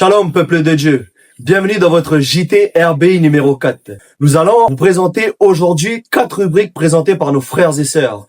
Shalom, peuple de Dieu. Bienvenue dans votre JT RBI numéro 4. Nous allons vous présenter aujourd'hui 4 rubriques présentées par nos frères et sœurs.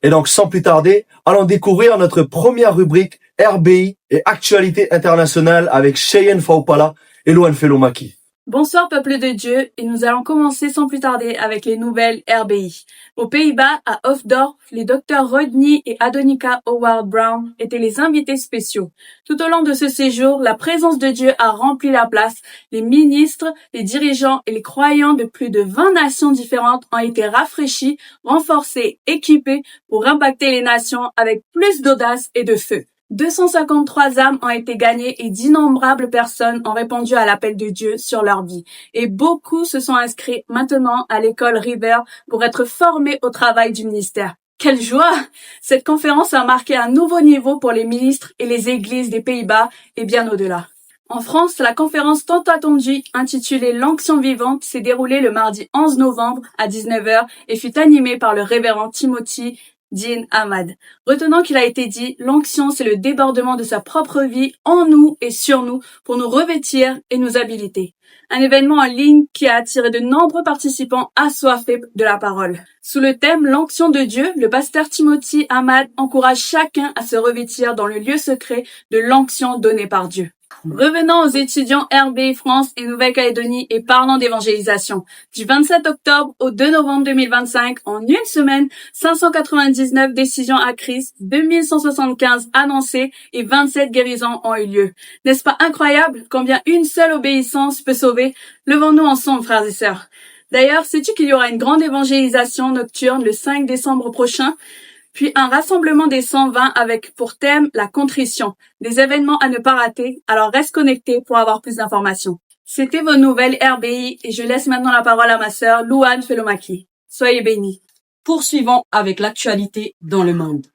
Et donc, sans plus tarder, allons découvrir notre première rubrique RBI et actualité internationale avec Cheyenne Faupala et Louane Felomaki. Bonsoir peuple de Dieu, et nous allons commencer sans plus tarder avec les nouvelles RBI. Aux Pays-Bas, à Hoofddorp, les docteurs Rodney et Adonika Howard Brown étaient les invités spéciaux. Tout au long de ce séjour, la présence de Dieu a rempli la place. Les ministres, les dirigeants et les croyants de plus de 20 nations différentes ont été rafraîchis, renforcés, équipés pour impacter les nations avec plus d'audace et de feu. 253 âmes ont été gagnées et d'innombrables personnes ont répondu à l'appel de Dieu sur leur vie. Et beaucoup se sont inscrits maintenant à l'école River pour être formés au travail du ministère. Quelle joie! Cette conférence a marqué un nouveau niveau pour les ministres et les églises des Pays-Bas et bien au-delà. En France, la conférence tant attendue, intitulée L'Onction vivante, s'est déroulée le mardi 11 novembre à 19h et fut animée par le révérend Timothy Dean Ahmad. Retenons qu'il a été dit, l'onction c'est le débordement de sa propre vie en nous et sur nous pour nous revêtir et nous habiliter. Un événement en ligne qui a attiré de nombreux participants assoiffés de la parole. Sous le thème l'onction de Dieu, le pasteur Timothy Ahmad encourage chacun à se revêtir dans le lieu secret de l'onction donnée par Dieu. Revenons aux étudiants RBI France et Nouvelle-Calédonie et parlons d'évangélisation. Du 27 octobre au 2 novembre 2025, en une semaine, 599 décisions à Christ, 2175 annoncées et 27 guérisons ont eu lieu. N'est-ce pas incroyable combien une seule obéissance peut sauver? Levons-nous ensemble, frères et sœurs. D'ailleurs, sais-tu qu'il y aura une grande évangélisation nocturne le 5 décembre prochain? Puis un rassemblement des 120 avec pour thème la contrition, des événements à ne pas rater, alors reste connecté pour avoir plus d'informations. C'était vos nouvelles RBI et je laisse maintenant la parole à ma sœur Louane Felomaki. Soyez bénis. Poursuivons avec l'actualité dans le monde.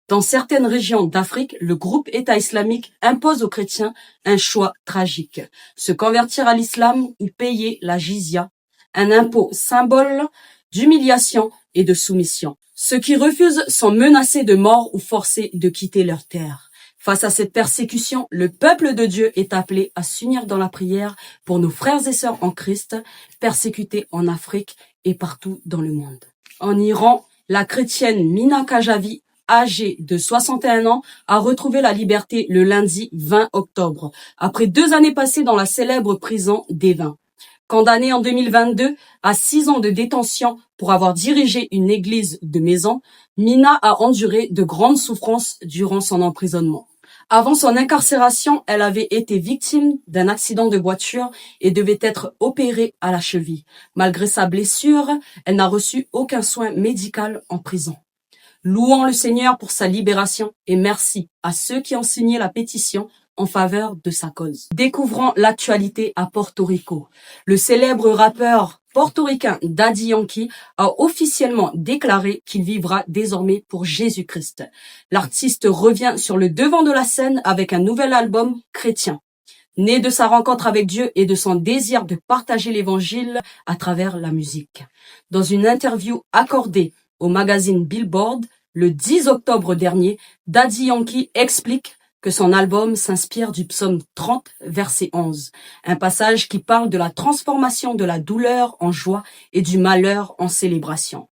Dans certaines régions d'Afrique, le groupe État islamique impose aux chrétiens un choix tragique. Se convertir à l'islam ou payer la jizya, un impôt symbole d'humiliation et de soumission. Ceux qui refusent sont menacés de mort ou forcés de quitter leur terre. Face à cette persécution, le peuple de Dieu est appelé à s'unir dans la prière pour nos frères et sœurs en Christ, persécutés en Afrique et partout dans le monde. En Iran, la chrétienne Mina Kajavi, âgée de 61 ans, a retrouvé la liberté le lundi 20 octobre, après 2 années passées dans la célèbre prison d'Evin. Condamnée en 2022 à 6 ans de détention pour avoir dirigé une église de maison, Mina a enduré de grandes souffrances durant son emprisonnement. Avant son incarcération, elle avait été victime d'un accident de voiture et devait être opérée à la cheville. Malgré sa blessure, elle n'a reçu aucun soin médical en prison. Louons le Seigneur pour sa libération et merci à ceux qui ont signé la pétition en faveur de sa cause. Découvrons l'actualité à Porto Rico. Le célèbre rappeur portoricain Daddy Yankee a officiellement déclaré qu'il vivra désormais pour Jésus-Christ. L'artiste revient sur le devant de la scène avec un nouvel album chrétien. Né de sa rencontre avec Dieu et de son désir de partager l'évangile à travers la musique. Dans une interview accordée au magazine Billboard le 10 octobre dernier, Daddy Yankee explique que son album s'inspire du psaume 30, verset 11, un passage qui parle de la transformation de la douleur en joie et du malheur en célébration.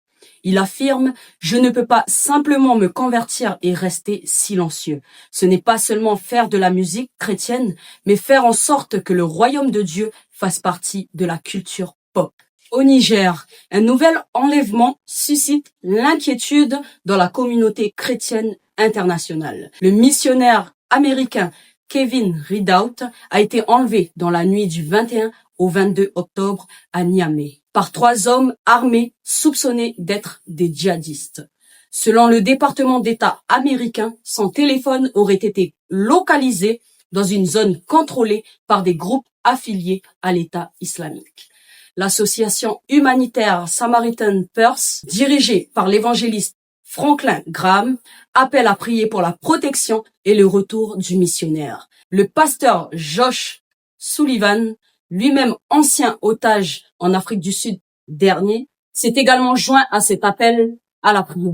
Il affirme « Je ne peux pas simplement me convertir et rester silencieux. Ce n'est pas seulement faire de la musique chrétienne, mais faire en sorte que le royaume de Dieu fasse partie de la culture pop. » Au Niger, un nouvel enlèvement suscite l'inquiétude dans la communauté chrétienne internationale. Le missionnaire américain Kevin Ridout a été enlevé dans la nuit du 21 au 22 octobre à Niamey par 3 hommes armés soupçonnés d'être des djihadistes. Selon le département d'État américain, son téléphone aurait été localisé dans une zone contrôlée par des groupes affiliés à l'État islamique. L'association humanitaire Samaritan Purse, dirigée par l'évangéliste Franklin Graham, appelle à prier pour la protection et le retour du missionnaire. Le pasteur Josh Sullivan, lui-même ancien otage en Afrique du Sud dernier, s'est également joint à cet appel à la prière.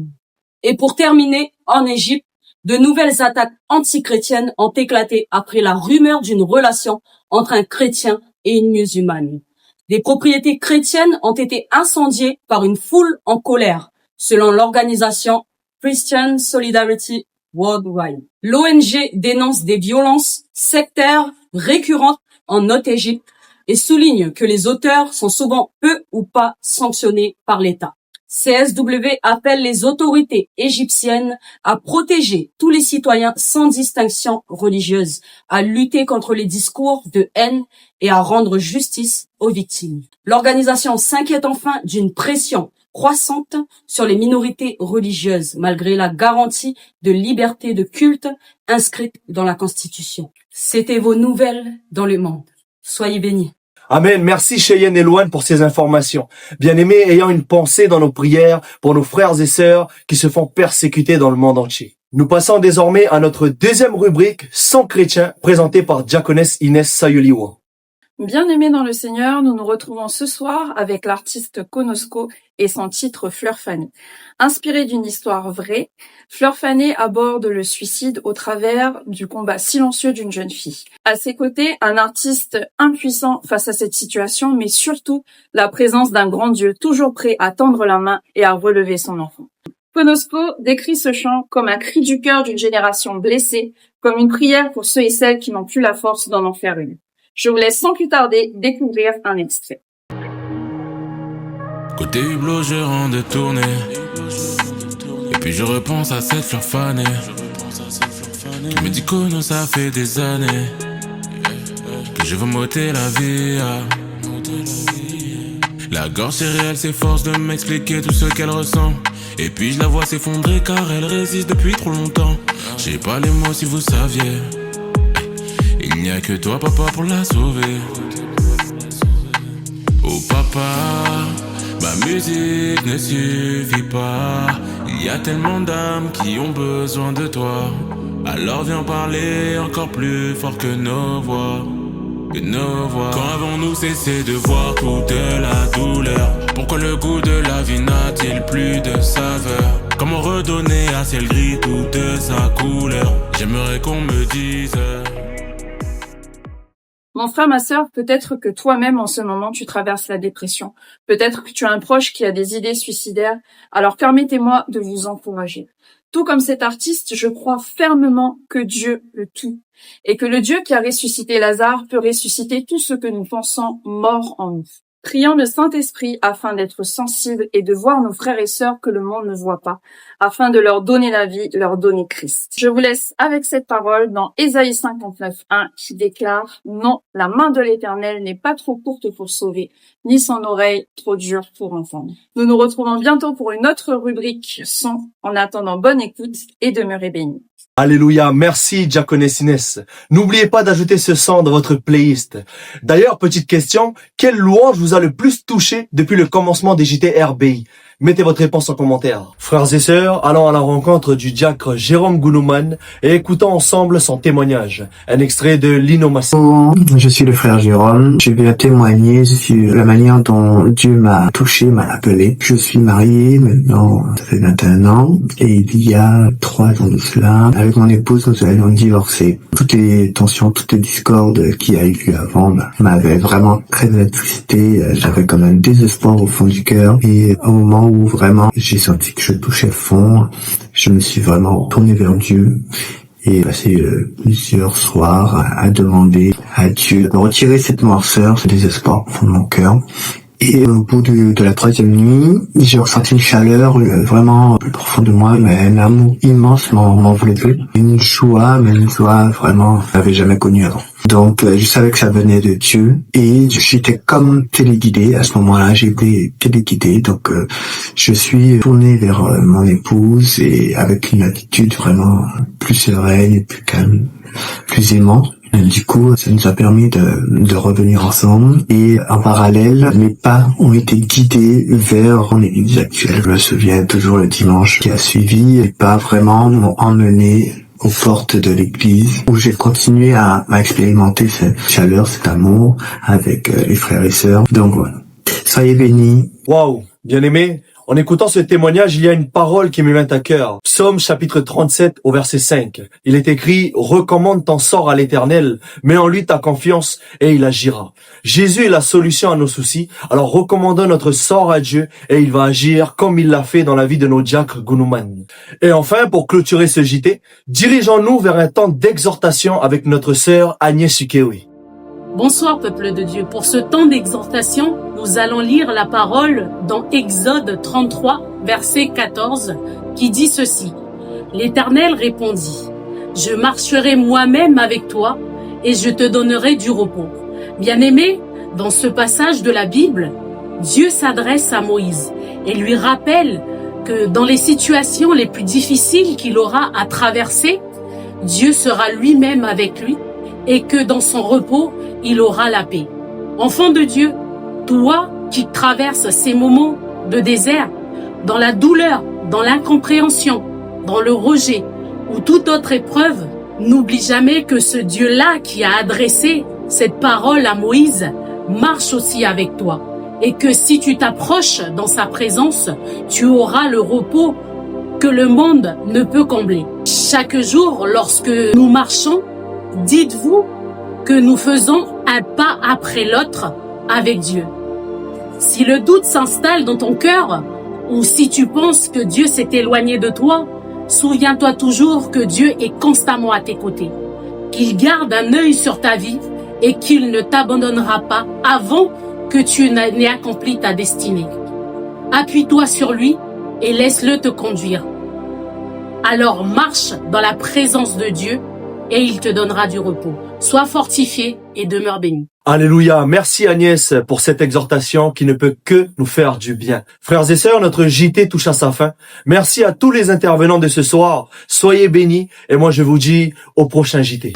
Et pour terminer, en Égypte, De nouvelles attaques antichrétiennes ont éclaté après la rumeur d'une relation entre un chrétien et une musulmane. Des propriétés chrétiennes ont été incendiées par une foule en colère, selon l'organisation Christian Solidarity Worldwide. L'ONG dénonce des violences sectaires récurrentes en Haute-Égypte et souligne que les auteurs sont souvent peu ou pas sanctionnés par l'État. CSW appelle les autorités égyptiennes à protéger tous les citoyens sans distinction religieuse, à lutter contre les discours de haine et à rendre justice aux victimes. L'organisation s'inquiète enfin d'une pression croissante sur les minorités religieuses, malgré la garantie de liberté de culte inscrite dans la Constitution. C'était vos nouvelles dans le monde. Soyez bénis. Amen. Merci Cheyenne et Louane pour ces informations. Bien-aimés, ayant une pensée dans nos prières pour nos frères et sœurs qui se font persécuter dans le monde entier. Nous passons désormais à notre deuxième rubrique, 100 chrétiens, présentée par Diaconesse Inès Sayoliwa. Bien-aimés dans le Seigneur, nous nous retrouvons ce soir avec l'artiste Konosko et son titre Fleur fanée. Inspiré d'une histoire vraie, Fleur fanée aborde le suicide au travers du combat silencieux d'une jeune fille. À ses côtés, un artiste impuissant face à cette situation, mais surtout la présence d'un grand Dieu toujours prêt à tendre la main et à relever son enfant. Konosko décrit ce chant comme un cri du cœur d'une génération blessée, comme une prière pour ceux et celles qui n'ont plus la force d'en faire une. Je vous laisse sans plus tarder découvrir un extrait. Côté hublot, je rentre de tournée. Et puis je repense à cette fleur fanée. Je me dis que ça fait des années que je veux m'ôter la vie. La gorge céréale s'efforce de m'expliquer tout ce qu'elle ressent. Et puis je la vois s'effondrer car elle résiste depuis trop longtemps. J'ai pas les mots si vous saviez. Il n'y a que toi papa pour la sauver. Oh papa, ma musique ne suffit pas. Il y a tellement d'âmes qui ont besoin de toi. Alors viens parler encore plus fort que nos voix. Quand avons-nous cessé de voir toute la douleur? Pourquoi le goût de la vie n'a-t-il plus de saveur? Comment redonner à ciel gris toute sa couleur? J'aimerais qu'on me dise... Mon frère, ma sœur, peut-être que toi-même en ce moment tu traverses la dépression. Peut-être que tu as un proche qui a des idées suicidaires. Alors permettez-moi de vous encourager. Tout comme cet artiste, je crois fermement que Dieu le tout. Et que le Dieu qui a ressuscité Lazare peut ressusciter tout ce que nous pensons mort en nous. Prions le Saint-Esprit afin d'être sensibles et de voir nos frères et sœurs que le monde ne voit pas, afin de leur donner la vie, leur donner Christ. Je vous laisse avec cette parole dans Ésaïe 59:1 qui déclare « Non, la main de l'Éternel n'est pas trop courte pour sauver, ni son oreille trop dure pour entendre. » Nous nous retrouvons bientôt pour une autre rubrique son. En attendant, bonne écoute et demeurez bénis. Alléluia, merci Diaconesse Inès. N'oubliez pas d'ajouter ce chant dans votre playlist. D'ailleurs, petite question, quelle louange vous a le plus touché depuis le commencement des JT RBI? Mettez votre réponse en commentaire. Frères et sœurs, allons à la rencontre du diacre Jérôme Goulouman et écoutons ensemble son témoignage. Un extrait de Lino Massi. Je suis le frère Jérôme. Je viens témoigner sur la manière dont Dieu m'a touché, m'a appelé. Je suis marié maintenant, ça fait 21 ans. Et il y a 3 ans de cela, avec mon épouse, nous allions divorcer. Toutes les tensions, toutes les discordes qui a eu lieu avant m'avaient vraiment très attristé. J'avais comme un désespoir au fond du cœur. Et au moment où vraiment j'ai senti que je touchais fond, je me suis vraiment tourné vers Dieu et passé plusieurs soirs à demander à Dieu de retirer cette noirceur, ce désespoir au fond de mon cœur. Et au bout de la 3e nuit, j'ai ressenti une chaleur vraiment plus profonde de moi, mais un amour immense m'enveloppait. Une joie vraiment que je n'avais jamais connue avant. Donc je savais que ça venait de Dieu et j'étais comme téléguidé. À ce moment-là, j'ai été téléguidé. Donc je suis tourné vers mon épouse et avec une attitude vraiment plus sereine, plus calme, plus aimante. Du coup, ça nous a permis de revenir ensemble et en parallèle, mes pas ont été guidés vers mon église actuelle. Je me souviens toujours le dimanche qui a suivi, les pas vraiment m'ont emmené aux portes de l'église où j'ai continué à expérimenter cette chaleur, cet amour avec les frères et sœurs. Donc voilà. Soyez bénis. Waouh, bien aimé. En écoutant ce témoignage, il y a une parole qui me vient à cœur. Psaume chapitre 37 au verset 5. Il est écrit, recommande ton sort à l'Éternel, mets en lui ta confiance et il agira. Jésus est la solution à nos soucis, alors recommandons notre sort à Dieu et il va agir comme il l'a fait dans la vie de nos diacres Gunouman. Et enfin, pour clôturer ce JT, dirigeons-nous vers un temps d'exhortation avec notre sœur Agnès Sukewi. Bonsoir peuple de Dieu. Pour ce temps d'exhortation, nous allons lire la parole dans Exode 33, verset 14, qui dit ceci. L'Éternel répondit, « Je marcherai moi-même avec toi et je te donnerai du repos. » Bien-aimé, dans ce passage de la Bible, Dieu s'adresse à Moïse et lui rappelle que dans les situations les plus difficiles qu'il aura à traverser, Dieu sera lui-même avec lui et que dans son repos, il aura la paix. Enfant de Dieu, toi qui traverses ces moments de désert, dans la douleur, dans l'incompréhension, dans le rejet ou toute autre épreuve, n'oublie jamais que ce Dieu-là qui a adressé cette parole à Moïse marche aussi avec toi et que si tu t'approches dans sa présence, tu auras le repos que le monde ne peut combler. Chaque jour, lorsque nous marchons, dites-vous que nous faisons un pas après l'autre avec Dieu. Si le doute s'installe dans ton cœur, ou si tu penses que Dieu s'est éloigné de toi, souviens-toi toujours que Dieu est constamment à tes côtés, qu'il garde un œil sur ta vie et qu'il ne t'abandonnera pas avant que tu n'aies accompli ta destinée. Appuie-toi sur lui et laisse-le te conduire. Alors marche dans la présence de Dieu et il te donnera du repos. Sois fortifié et demeure béni. Alléluia. Merci Agnès pour cette exhortation qui ne peut que nous faire du bien. Frères et sœurs, notre JT touche à sa fin. Merci à tous les intervenants de ce soir. Soyez bénis et moi je vous dis au prochain JT.